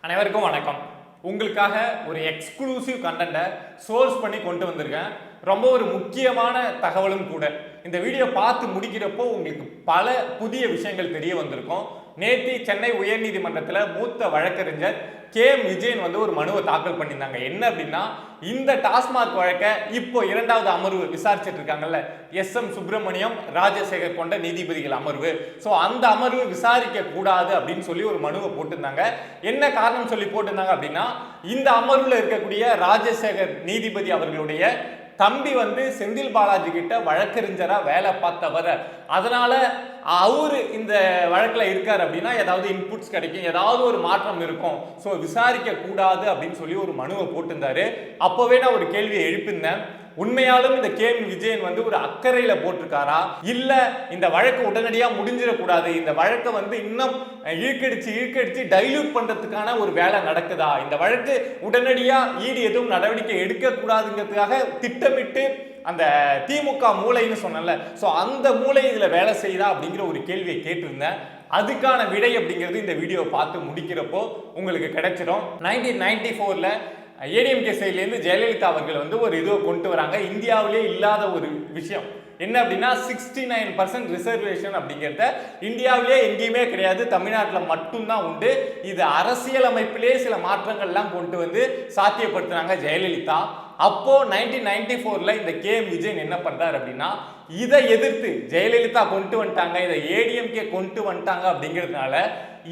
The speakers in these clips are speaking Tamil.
அனைவருக்கும் வணக்கம். உங்களுக்காக ஒரு எக்ஸ்க்ளூசிவ் கண்டென்ட்டை சோர்ஸ் பண்ணி கொண்டு வந்திருக்கேன். ரொம்ப ஒரு முக்கியமான தகவலும் கூட. இந்த வீடியோ பார்த்து முடிக்கிறப்போ உங்களுக்கு பல புதிய விஷயங்கள் தெரிய வந்திருக்கும். நேற்று சென்னை உயர்நீதிமன்றத்தில் மூத்த வழக்கறிஞர் விஜயன் வந்து ஒரு மனுவை தாக்கல் பண்ணியிருந்தாங்க. என்ன அப்படின்னா, இந்த டாஸ்மாக் வழக்கை இப்போ இரண்டாவது அமர்வு விசாரிச்சுட்டு இருக்காங்கல்ல, சுப்பிரமணியம் ராஜசேகர் கொண்ட நீதிபதிகள் அமர்வு. ஸோ அந்த அமர்வு விசாரிக்க கூடாது அப்படின்னு சொல்லி ஒரு மனுவை போட்டிருந்தாங்க. என்ன காரணம் சொல்லி போட்டிருந்தாங்க அப்படின்னா, இந்த அமர்வில் இருக்கக்கூடிய ராஜசேகர் நீதிபதி அவர்களுடைய தம்பி வந்து செந்தில் பாலாஜி கிட்ட வழக்கறிஞரா வேலை பார்த்தவர், அதனால அவரு இந்த வழக்கில் இருக்கார் அப்படின்னா ஏதாவது இன்புட்ஸ் கிடைக்கும், ஏதாவது ஒரு மாற்றம் இருக்கும், ஸோ விசாரிக்க கூடாது அப்படின்னு சொல்லி ஒரு மனுவை போட்டிருந்தாரு. அப்போவே நான் ஒரு கேள்வியை எழுப்பியிருந்தேன். உண்மையாலும் இந்த விஜயன் வந்து ஒரு அக்கறையில போட்டிருக்காரா, இல்ல இந்த வழக்கு உடனடியா முடிஞ்சிடக்கூடாது, இந்த வழக்கை வந்து இன்னும் இழுக்கடிச்சு டைல்யூட் பண்றதுக்கான ஒரு வேலை நடக்குதா, இந்த வழக்கு உடனடியா ஈடு எதுவும் நடவடிக்கை எடுக்க கூடாதுங்கிறதுக்காக திட்டமிட்டு அந்த திமுக மூளைன்னு சொன்னல, ஸோ அந்த மூளை இதுல வேலை செய்யுதா அப்படிங்கிற ஒரு கேள்வியை கேட்டிருந்தேன். அதுக்கான விடை அப்படிங்கிறது இந்த வீடியோ பார்த்து முடிக்கிறப்போ உங்களுக்கு கிடைச்சிடும். 1994ல ஏடிஎம்கே சைட்லேருந்து ஜெயலலிதா அவர்கள் வந்து ஒரு இதுவை கொண்டு வராங்க. இந்தியாவிலே இல்லாத ஒரு விஷயம் என்ன அப்படின்னா, 69% ரிசர்வேஷன் அப்படிங்கிறத இந்தியாவிலே எங்கேயுமே கிடையாது, தமிழ்நாட்டில் மட்டும்தான் உண்டு. இது அரசியல் அமைப்பிலே சில மாற்றங்கள்லாம் கொண்டு வந்து சாத்தியப்படுத்துறாங்க ஜெயலலிதா. அப்போ 1994ல இந்த விஜயன் என்ன பண்றாரு அப்படின்னா, இதை எதிர்த்து ஜெயலலிதா கொண்டு வந்துட்டாங்க, இதை ஏடிஎம்கே கொண்டு வந்துட்டாங்க அப்படிங்கிறதுனால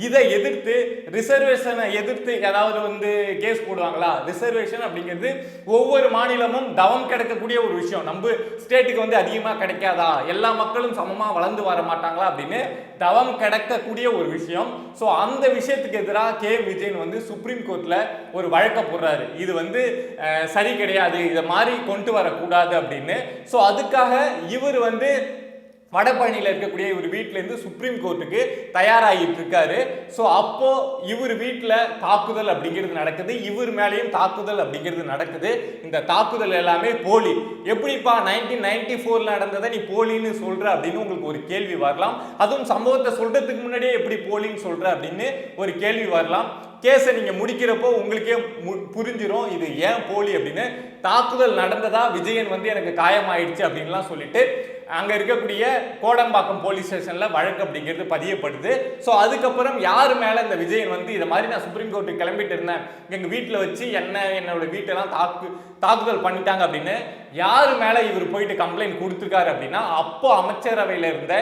இதை எதிர்த்து ரிசர்வேஷனை எதிர்த்து ஏதாவது வந்து கேஸ் போடுவாங்களா? ரிசர்வேஷன் அப்படிங்கிறது ஒவ்வொரு மாநிலமும் தவம் கிடைக்கக்கூடிய ஒரு விஷயம். நம்ம ஸ்டேட்டுக்கு வந்து அதிகமாக கிடைக்காதா, எல்லா மக்களும் சமமாக வளர்ந்து வர மாட்டாங்களா அப்படின்னு தவம் கிடைக்கக்கூடிய ஒரு விஷயம். ஸோ அந்த விஷயத்துக்கு எதிராக விஜயன் வந்து சுப்ரீம் கோர்ட்ல ஒரு வழக்கை போடுறாரு. இது வந்து சரி கிடையாது, இதை மாதிரி கொண்டு வரக்கூடாது அப்படின்னு. ஸோ அதுக்காக இவர் வந்து வடபழனியில் இருக்கக்கூடிய ஒரு வீட்டிலேருந்து சுப்ரீம் கோர்ட்டுக்கு தயாராகிட்டு இருக்காரு. ஸோ அப்போ இவர் வீட்டில் தாக்குதல் அப்படிங்கிறது நடக்குது, இவர் மேலேயும் தாக்குதல் அப்படிங்கிறது நடக்குது. இந்த தாக்குதல் எல்லாமே போலி. எப்படிப்பா 1994ல நடந்ததை நீ போலின்னு சொல்ற அப்படின்னு உங்களுக்கு ஒரு கேள்வி வரலாம். அதுவும் சம்பவத்தை சொல்றதுக்கு முன்னாடியே எப்படி போலின்னு சொல்ற அப்படின்னு ஒரு கேள்வி வரலாம். கேஸை நீங்க முடிக்கிறப்போ உங்களுக்கே புரிஞ்சிடும் இது ஏன் போலி அப்படின்னு. தாக்குதல் நடந்ததா, விஜயன் வந்து எனக்கு காயமாயிடுச்சு அப்படின்லாம் சொல்லிட்டு அங்க இருக்கக்கூடிய கோடம்பாக்கம் போலீஸ் ஸ்டேஷன்ல வழக்கு அப்படிங்கிறது பதியப்படுது. ஸோ அதுக்கப்புறம் யாரு மேல இந்த விஜயன் வந்து இதை மாதிரி நான் சுப்ரீம் கோர்ட்டுக்கு கிளம்பிட்டு இருந்தேன், எங்க வீட்டில் வச்சு என்னோட வீட்டெல்லாம் தாக்குதல் பண்ணிட்டாங்க அப்படின்னு யாரு மேல இவர் போயிட்டு கம்ப்ளைண்ட் கொடுத்துருக்காரு அப்படின்னா, அப்போ அமைச்சரவையில் இருந்த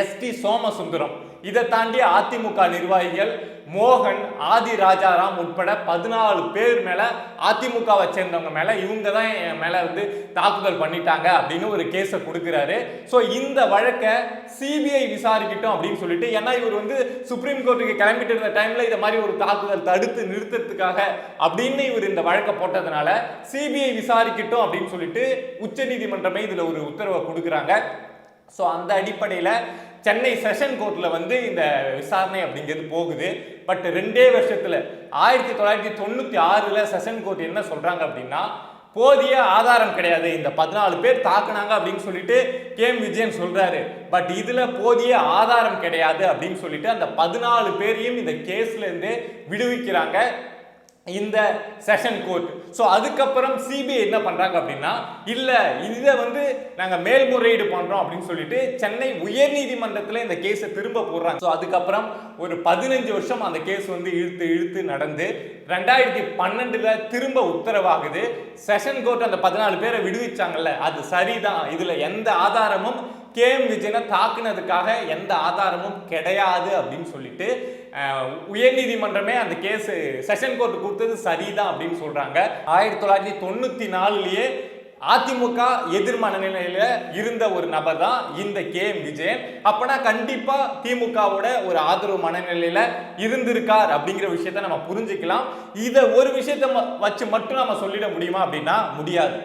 எஸ்டி சோமசுந்தரம், இதை தாண்டி அதிமுக நிர்வாகிகள் மோகன், ஆதி ராஜாராம் உட்பட 14 பேர் மேல, அதிமுகவை சேர்ந்தவங்க மேல இவங்க தான் என் மேல வந்து தாக்குதல் பண்ணிட்டாங்க அப்படின்னு ஒரு கேஸை கொடுக்கிறாரு. ஸோ இந்த வழக்கை சிபிஐ விசாரிக்கட்டும் அப்படின்னு சொல்லிட்டு, ஏன்னா இவர் வந்து சுப்ரீம் கோர்ட்டுக்கு கிளம்பிட்டு இருந்த டைம்ல இந்த மாதிரி ஒரு தாக்குதல் தடுத்து நிறுத்தத்துக்காக அப்படின்னு இவர் இந்த வழக்கை போட்டதுனால சிபிஐ விசாரிக்கட்டும் அப்படின்னு சொல்லிட்டு உச்ச நீதிமன்றமே இதுல ஒரு உத்தரவை கொடுக்குறாங்க. ஸோ அந்த அடிப்படையில் சென்னை செஷன் கோர்ட்டில் வந்து இந்த விசாரணை அப்படிங்கிறது போகுது. பட் 2 வருஷத்தில் 1996ல் செஷன் கோர்ட் என்ன சொல்கிறாங்க அப்படின்னா, போதிய ஆதாரம் கிடையாது, இந்த 14 பேர் தாக்குனாங்க அப்படின்னு சொல்லிட்டு விஜயன் சொல்றாரு. பட் இதுல போதிய ஆதாரம் கிடையாது அப்படின்னு சொல்லிட்டு அந்த 14 பேரையும் இந்த கேஸ்ல இருந்து விடுவிக்கிறாங்க இந்த செஷன் கோர்ட். ஸோ அதுக்கப்புறம் சிபிஐ என்ன பண்றாங்க அப்படின்னா, இல்ல இதை வந்து நாங்க மேல்முறையீடு பண்றோம் அப்படின்னு சொல்லிட்டு சென்னை உயர்நீதிமன்றத்தில் இந்த கேஸை திரும்ப போடுறாங்க. ஸோ அதுக்கப்புறம் ஒரு 15 வருஷம் அந்த கேஸ் வந்து இழுத்து நடந்து 2012ல திரும்ப உத்தரவாகுது. செஷன் கோர்ட் அந்த 14 பேரை விடுவிச்சாங்கல்ல, அது சரிதான், இதுல எந்த ஆதாரமும் விஜயனை தாக்குனதுக்காக எந்த ஆதாரமும் கிடையாது அப்படின்னு சொல்லிட்டு உயர்நீதிமன்றமே அந்த கேஸ் செஷன் கோர்ட் கொடுத்தது சரிதான் அப்படின்னு சொல்றாங்க. 1994லயே அதிமுக எதிர் மனநிலையில இருந்த ஒரு நபர் தான் இந்த விஜயன். அப்பனா கண்டிப்பா திமுகவோட ஒரு ஆதரவு மனநிலையில இருந்திருக்கார் அப்படிங்கிற விஷயத்த நம்ம புரிஞ்சுக்கலாம். இதை ஒரு விஷயத்தை வச்சு மட்டும் நம்ம சொல்லிட முடியுமா அப்படின்னா முடியாது.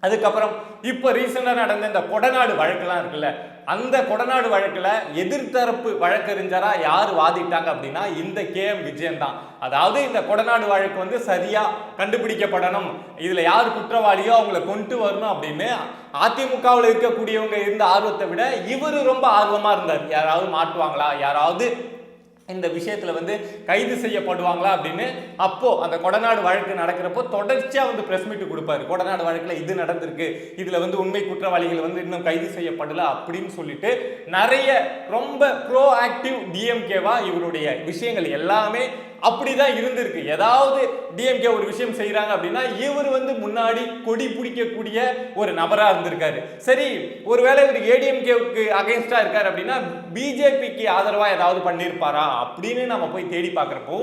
அதுக்கப்புறம் இப்போ ரீசெண்டாக நடந்த இந்த கொடநாடு வழக்கெல்லாம் இருக்குல்ல, அந்த கொடநாடு வழக்கில் எதிர்த்தரப்பு வழக்கறிஞரா யார் வாதிட்டாங்க அப்படின்னா இந்த விஜயன் தான். அதாவது இந்த கொடநாடு வழக்கு வந்து சரியா கண்டுபிடிக்கப்படணும், இதுல யார் குற்றவாளியோ அவங்களை கொண்டு வரணும் அப்படின்னு அதிமுகவில் இருக்கக்கூடியவங்க இருந்த ஆர்வத்தை விட இவர் ரொம்ப ஆர்வமா இருந்தார். யாராவது மாட்டுவாங்களா, யாராவது இந்த விஷயத்துல வந்து கைது செய்யப்படுவாங்களா அப்படின்னு அப்போ அந்த கொடநாடு வழக்கு நடக்கிறப்போ தொடர்ச்சியா வந்து பிரஸ் மீட் கொடுப்பாரு. கொடநாடு வழக்குல இது நடந்திருக்கு, இதுல வந்து உண்மை குற்றவாளிகள் வந்து இன்னும் கைது செய்யப்படல அப்படின்னு சொல்லிட்டு நிறைய ரொம்ப ப்ரோ ஆக்டிவ் டிஎம்கேவா இவருடைய விஷயங்கள் எல்லாமே அப்படிதான் இருந்திருக்கு. ஏதாவது டிஎம்கே ஒரு விஷயம் செய்யறாங்க அப்படின்னா இவர் வந்து முன்னாடி கொடி பிடிக்கக்கூடிய ஒரு நபரா இருந்திருக்காரு. சரி, ஒருவேளை இவர் ஏடிஎம்கேவுக்கு அகைன்ஸ்டா இருக்காரு அப்படின்னா பிஜேபிக்கு ஆதரவா ஏதாவது பண்ணிருப்பாரா அப்படின்னு நம்ம போய் தேடி பார்க்கிறப்போ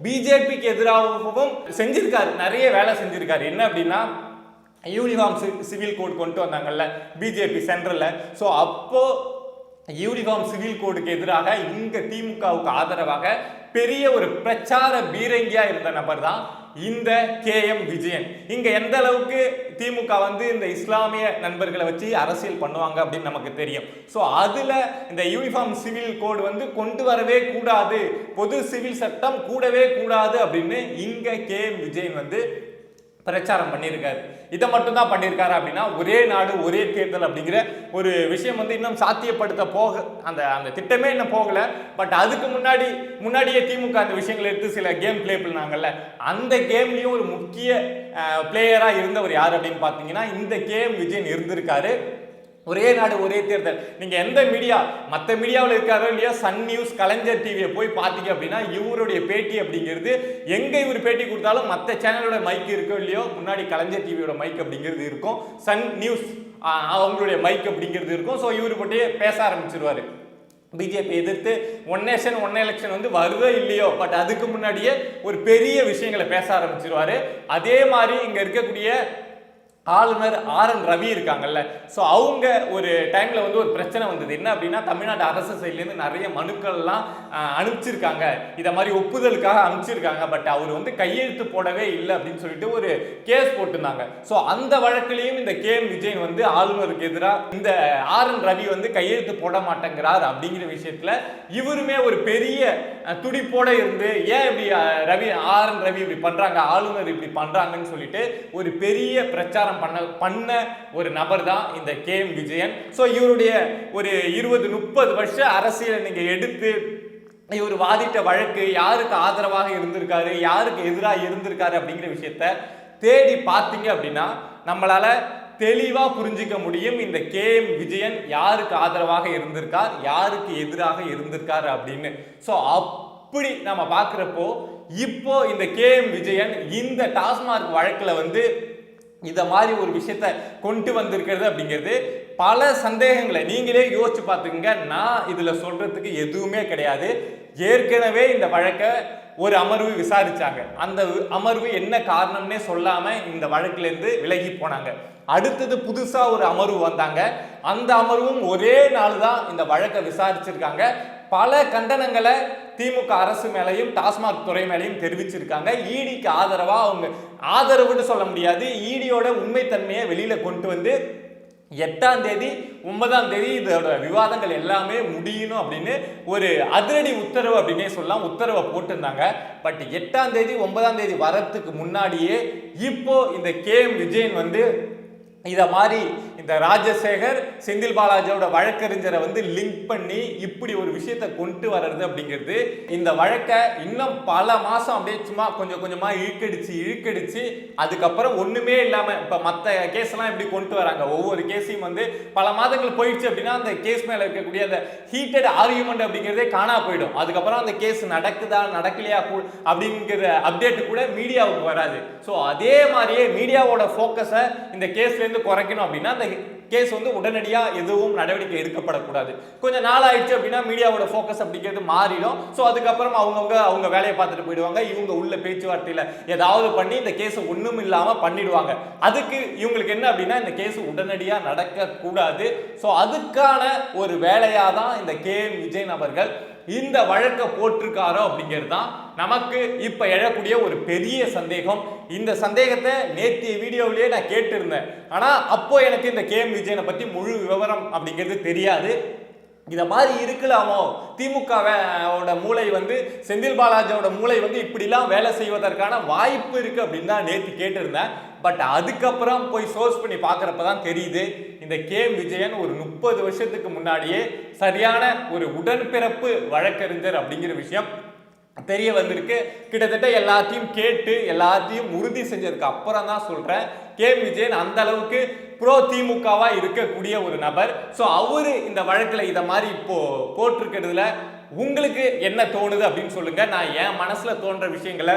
பிஜேபிக்கு எதிராகவும் செஞ்சிருக்காரு, நிறைய வேலை செஞ்சிருக்காரு. என்ன அப்படின்னா யூனிஃபார்ம் சிவில் கோட் கொண்டு வந்தாங்கல்ல பிஜேபி சென்ட்ரல்ல. ஸோ அப்போ யூனிஃபார்ம் சிவில் கோடுக்கு எதிராக இங்க திமுகவுக்கு ஆதரவாக பெரிய ஒரு பிரச்சார பீரங்கியா இருந்த நபர் தான் இந்த KM விஜயன். இங்க எந்த அளவுக்கு திமுக வந்து இந்த இஸ்லாமிய நண்பர்களை வச்சு அரசியல் பண்ணுவாங்க அப்படின்னு நமக்கு தெரியும். ஸோ அதுல இந்த யூனிஃபார்ம் சிவில் கோடு வந்து கொண்டு வரவே கூடாது, பொது சிவில் சட்டம் கூடவே கூடாது அப்படின்னு இங்க KM விஜயன் வந்து பிரச்சாரம் பண்ணியிருக்காரு. இதை மட்டும் தான் பண்ணியிருக்காரு அப்படின்னா ஒரே நாடு ஒரே தேர்தல் அப்படிங்கிற ஒரு விஷயம் வந்து இன்னும் சாத்தியப்படுத்த போக அந்த திட்டமே இன்னும் போகல. பட் அதுக்கு முன்னாடியே திமுக அந்த விஷயங்களை எடுத்து சில கேம் பிளே பண்ணாங்கல்ல, அந்த கேம்லயும் ஒரு முக்கிய பிளேயரா இருந்தவர் யார் அப்படின்னு பார்த்தீங்கன்னா இந்த KM விஜயன் இருந்திருக்காரு. ஒரே நாடு ஒரே தேர்தல் நீங்க எந்த மீடியா மற்ற மீடியாவில் இருக்காரோ இல்லையா, சன் நியூஸ், கலைஞர் டிவியை போய் பார்த்தீங்க அப்படின்னா இவருடைய பேட்டி அப்படிங்கிறது எங்க இவர் பேட்டி கொடுத்தாலும் மற்ற சேனலோட மைக் இருக்கோ இல்லையோ முன்னாடி கலைஞர் டிவியோட மைக் அப்படிங்கிறது இருக்கும், சன் நியூஸ் அவங்களுடைய மைக் அப்படிங்கிறது இருக்கும். ஸோ இவர் போட்டே பேச ஆரம்பிச்சிருவாரு. பிஜேபி எதிர்த்து ஒன் நேஷன் ஒன் எலெக்ஷன் வந்து வருதோ இல்லையோ, பட் அதுக்கு முன்னாடியே ஒரு பெரிய விஷயங்களை பேச ஆரம்பிச்சிருவாரு. அதே மாதிரி இங்க இருக்கக்கூடிய ஆளுநர் RN ரவி இருக்காங்கல்ல, ஸோ அவங்க ஒரு டைம்ல வந்து ஒரு பிரச்சனை வந்தது. என்ன அப்படின்னா தமிழ்நாடு அரசு சைட்லேருந்து நிறைய மனுக்கள்லாம் அனுப்பிச்சிருக்காங்க, இதை மாதிரி ஒப்புதலுக்காக அனுப்பிச்சிருக்காங்க. பட் அவர் வந்து கையெழுத்து போடவே இல்லை அப்படின்னு சொல்லிட்டு ஒரு கேஸ் போட்டிருந்தாங்க. ஸோ அந்த வழக்கிலையும் இந்த KM விஜயன் வந்து ஆளுநருக்கு எதிராக இந்த RN ரவி வந்து கையெழுத்து போட மாட்டேங்கிறார் அப்படிங்கிற விஷயத்துல இவருமே ஒரு பெரிய துடிப்போட இருந்து ஏன் இப்படி RN ரவி இப்படி பண்றாங்க, ஆளுநர் இப்படி பண்றாங்கன்னு சொல்லிட்டு ஒரு பெரிய பிரச்சாரம் பண்ண ஒரு நபர் தான் இந்த KM விஜயன். ஸோ இவருடைய ஒரு 20-30 வருஷ அரசியலை நீங்க எடுத்து இவர் வாதிட்ட வழக்கு யாருக்கு ஆதரவாக இருந்திருக்காரு யாருக்கு எதிராக இருந்திருக்காரு அப்படிங்கிற விஷயத்த தேடி பார்த்தீங்க அப்படின்னா நம்மளால தெளிவா புரிஞ்சிக்க முடியும் இந்த KM விஜயன் யாருக்கு ஆதரவாக இருந்திருக்கார் யாருக்கு எதிராக இருந்திருக்காரு அப்படின்னு. ஸோ அப்படி நம்ம பார்க்கிறப்போ இப்போ இந்த KM விஜயன் இந்த டாஸ்மார்க் வழக்குல வந்து இத மாதிரி ஒரு விஷயத்தை கொண்டு வந்திருக்கிறது அப்படிங்கிறது பல சந்தேகங்களை நீங்களே யோசிச்சு பார்த்துக்கங்க. நான் இதுல சொல்றதுக்கு எதுவுமே கிடையாது. ஏற்கனவே இந்த வழக்கை ஒரு அமர்வு விசாரிச்சாங்க. அந்த அமர்வு என்ன காரணம்னே சொல்லாம இந்த வழக்குல இருந்து விலகி போனாங்க. அடுத்தது புதுசா ஒரு அமர்வு வந்தாங்க. அந்த அமர்வும் ஒரே நாள் தான் இந்த வழக்கை விசாரிச்சிருக்காங்க. பல கண்டனங்களை திமுக அரசு மேலையும் டாஸ்மாக் துறை மேலையும் தெரிவிச்சிருக்காங்க. ஈடிக்கு ஆதரவா அவங்க ஆதரவுன்னு சொல்ல முடியாது, ஈடியோட உண்மைத்தன்மையை வெளியில கொண்டு வந்து 8ஆம் தேதி 9ஆம் தேதி இதோட விவாதங்கள் எல்லாமே முடியணும் அப்படின்னு ஒரு அதிரடி உத்தரவு அப்படின்னே சொல்லலாம், உத்தரவை போட்டிருந்தாங்க. பட் 8ஆம் தேதி 9ஆம் தேதி வரத்துக்கு முன்னாடியே இப்போ இந்த KM விஜயன் வந்து இத மாதிரி இந்த ராஜசேகர் செந்தில் பாலாஜியோட வழக்கறிஞரை வந்து லிங்க் பண்ணி இப்படி ஒரு விஷயத்தை கொண்டு வர்றது அப்படிங்கிறது இந்த வழக்கை இன்னும் பல மாசம் அப்படியே சும்மா கொஞ்சம் கொஞ்சமா இழுக்கடிச்சு அதுக்கப்புறம் ஒண்ணுமே இல்லாம இப்ப மற்ற கேஸ் எல்லாம் எப்படி கொண்டு வராங்க, ஒவ்வொரு கேஸையும் வந்து பல மாதங்கள் போயிடுச்சு அப்படின்னா அந்த கேஸ் மேல இருக்கக்கூடிய அந்த ஹீட்டட் ஆர்கியூமெண்ட் அப்படிங்கிறதே காணா போயிடும். அதுக்கப்புறம் அந்த கேஸ் நடக்குதா நடக்கலையா அப்படிங்கிற அப்டேட் கூட மீடியாவுக்கு வராது. ஸோ அதே மாதிரியே மீடியாவோட ஃபோக்கஸை இந்த கேஸ்ல இருந்து குறைக்கணும் அப்படின்னா அந்த கேஸ் வந்து உடனடியா எதுவும் நடவடிக்கை எடுக்கப்படக்கூடாது. கொஞ்சம் நாள் ஆயிடுச்சு அப்படின்னா மீடியாவோட ஃபோக்கஸ் அப்படிங்கிறது மாறிடும். ஸோ அதுக்கப்புறம் அவங்க வேலையை பார்த்துட்டு போயிடுவாங்க. இவங்க உள்ள பேச்சுவார்த்தையில ஏதாவது பண்ணி இந்த கேஸ் ஒண்ணும் இல்லாம பண்ணிடுவாங்க. அதுக்கு இவங்களுக்கு என்ன அப்படின்னா இந்த கேஸ் உடனடியா நடக்க கூடாது. ஸோ அதுக்கான ஒரு வேலையா தான் இந்த KM விஜயன் அவர்கள் இந்த வழக்கை போட்டிருக்காரோ அப்படிங்கிறது தான் நமக்கு இப்ப எழக்கூடிய ஒரு பெரிய சந்தேகம். இந்த சந்தேகத்தை நேற்றைய வீடியோவிலேயே நான் கேட்டிருந்தேன். ஆனா அப்போ எனக்கு இந்த KM விஜயனை பத்தி முழு விவரம் அப்படிங்கிறது தெரியாது. இத மாதிரி இருக்கலாமோ, திமுகவோட மூளை வந்து செந்தில் பாலாஜியோட மூளை வந்து இப்படிலாம் வேலை செய்வதற்கான வாய்ப்பு இருக்கு அப்படின்னு தான் நேற்று கேட்டிருந்தேன். பட் அதுக்கப்புறம் போய் சோர்ஸ் பண்ணி பார்க்குறப்ப தான் தெரியுது, இந்த விஜயன் ஒரு 30 வருஷத்துக்கு முன்னாடியே சரியான ஒரு உடன்பிறப்பு வழக்கறிஞர் அப்படிங்கிற விஷயம் தெரிய வந்திருக்கு. கிட்டத்தட்ட எல்லாத்தையும் கேட்டு எல்லாத்தையும் உறுதி செஞ்சதுக்கு அப்புறம் தான் சொல்றேன், விஜயன் அந்த அளவுக்கு ப்ரோ திமுகவா இருக்கக்கூடிய ஒரு நபர். ஸோ அவரு இந்த வழக்கில் இதை மாதிரி இப்போ போட்டிருக்கிறதுல உங்களுக்கு என்ன தோணுது அப்படின்னு சொல்லுங்க. நான் என் மனசுல தோன்ற விஷயங்களை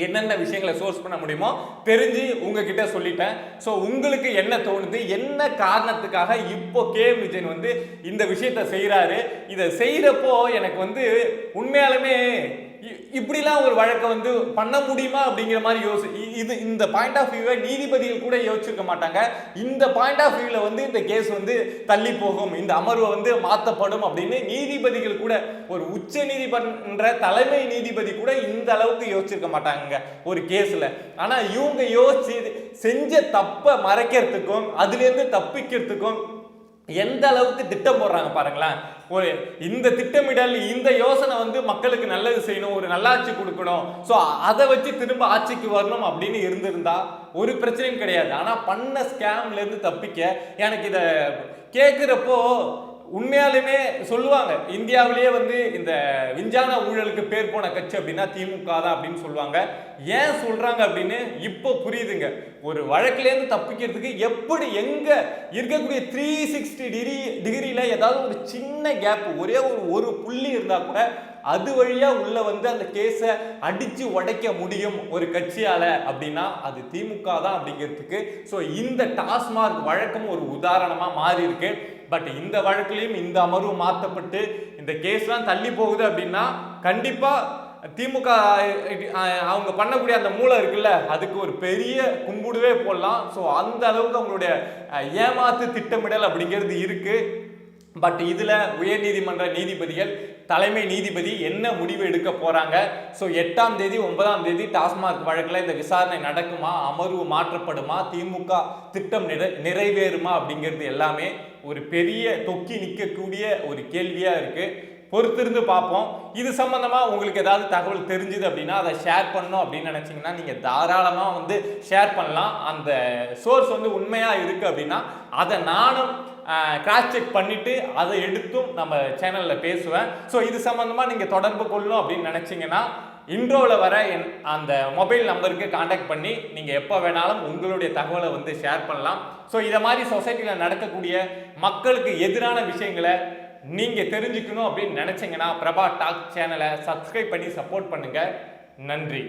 என்னென்ன விஷயங்களை சோர்ஸ் பண்ண முடியுமோ தெரிஞ்சு உங்ககிட்ட சொல்லிட்டேன். ஸோ உங்களுக்கு என்ன தோணுது, என்ன காரணத்துக்காக இப்போ விஜயன் வந்து இந்த விஷயத்த செய்யறாரு, இதை செய்யறப்போ எனக்கு வந்து உண்மையாலுமே இப்படிலாம் ஒரு வழக்கை வந்து பண்ண முடியுமா அப்படிங்கிற மாதிரி இந்த பாயிண்ட் ஆஃப் வியூவை நீதிபதிகள் கூட யோசிச்சிருக்க மாட்டாங்க. இந்த பாயிண்ட் ஆஃப் வியூல வந்து இந்த கேஸ் வந்து தள்ளி போகும், இந்த அமர்வு வந்து மாற்றப்படும் அப்படின்னு நீதிபதிகள் கூட, ஒரு உச்ச நீதிமன்ற தலைமை நீதிபதி கூட இந்த அளவுக்கு யோசிச்சிருக்க மாட்டாங்க ஒரு கேஸ்ல. ஆனா இவங்க யோசிச்சு செஞ்ச தப்பை மறைக்கிறதுக்கும் அதுல இருந்து தப்பிக்கிறதுக்கும் எந்த அளவுக்கு திட்டம் போடுறாங்க பாருங்களேன். ஒரு இந்த திட்டமிடல், இந்த யோசனை வந்து மக்களுக்கு நல்லது செய்யணும், ஒரு நல்லாட்சி கொடுக்கணும், ஸோ அதை வச்சு திரும்ப ஆட்சிக்கு வரணும் அப்படின்னு இருந்திருந்தா ஒரு பிரச்சனையும் கிடையாது. ஆனால் பண்ண ஸ்கேம்ல இருந்து தப்பிக்க எனக்கு இதை கேட்குறப்போ உண்மையாலுமே சொல்லுவாங்க, இந்தியாவிலேயே வந்து இந்த விஞ்ஞான ஊழலுக்கு பேர் போன கட்சி அப்படின்னா திமுக தான் அப்படின்னு சொல்லுவாங்க. ஏன் சொல்றாங்க அப்படின்னு இப்போ புரியுதுங்க. ஒரு வழக்கிலேருந்து தப்பிக்கிறதுக்கு எப்படி எங்க இருக்கக்கூடிய 360 டிகிரியில ஏதாவது ஒரு சின்ன கேப், ஒரே ஒரு புள்ளி இருந்தா கூட அது வழியா உள்ள வந்து அந்த கேஸை அடிச்சு உடைக்க முடியும் ஒரு கட்சியால அப்படின்னா அது திமுக தான் அப்படிங்கிறதுக்கு ஸோ இந்த டாஸ்மார்க் வழக்கம் ஒரு உதாரணமா மாறி இருக்கு. பட் இந்த வழக்கிலையும் இந்த அமர்வு மாற்றப்பட்டு இந்த கேஸ்லாம் தள்ளி போகுது அப்படின்னா கண்டிப்பா திமுக அவங்க பண்ணக்கூடிய அந்த மூளை இருக்குல்ல, அதுக்கு ஒரு பெரிய கும்பிடுவே போடலாம். ஸோ அந்த அளவுக்கு அவங்களுடைய ஏமாத்து திட்டமிடல் அப்படிங்கிறது இருக்கு. பட் இதுல உயர் நீதிமன்ற நீதிபதிகள், தலைமை நீதிபதி என்ன முடிவு எடுக்க போறாங்க, ஸோ 8ஆம் தேதி 9ஆம் தேதி டாஸ்மாக் வழக்கில் இந்த விசாரணை நடக்குமா, அமர்வு மாற்றப்படுமா, திமுக திட்டம் நிறைவேறுமா அப்படிங்கிறது எல்லாமே ஒரு பெரிய தொக்கி நிற்கக்கூடிய ஒரு கேள்வியா இருக்கு. பொறுத்திருந்து பார்ப்போம். இது சம்பந்தமா உங்களுக்கு ஏதாவது தகவல் தெரிஞ்சுது அப்படின்னா அதை ஷேர் பண்ணணும் அப்படின்னு நினைச்சீங்கன்னா நீங்க தாராளமா வந்து ஷேர் பண்ணலாம். அந்த சோர்ஸ் வந்து உண்மையா இருக்கு அப்படின்னா அதை நானும் கிராஸ் செக் பண்ணிட்டு அதை எடுத்தும் நம்ம சேனல்ல பேசுவேன். ஸோ இது சம்பந்தமா நீங்க தொடர்பு கொள்ளணும் அப்படின்னு நினைச்சீங்கன்னா இன்ட்ரோவில் வர அந்த மொபைல் நம்பருக்கு கான்டாக்ட் பண்ணி நீங்கள் எப்போ வேணாலும் உங்களுடைய தகவலை வந்து ஷேர் பண்ணலாம். ஸோ இதை மாதிரி சொசைட்டியில் நடக்கக்கூடிய மக்களுக்கு எதிரான விஷயங்களை நீங்கள் தெரிஞ்சுக்கணும் அப்படின்னு நினச்சிங்கன்னா பிரபா டாக் சேனலை சப்ஸ்கிரைப் பண்ணி சப்போர்ட் பண்ணுங்கள். நன்றி.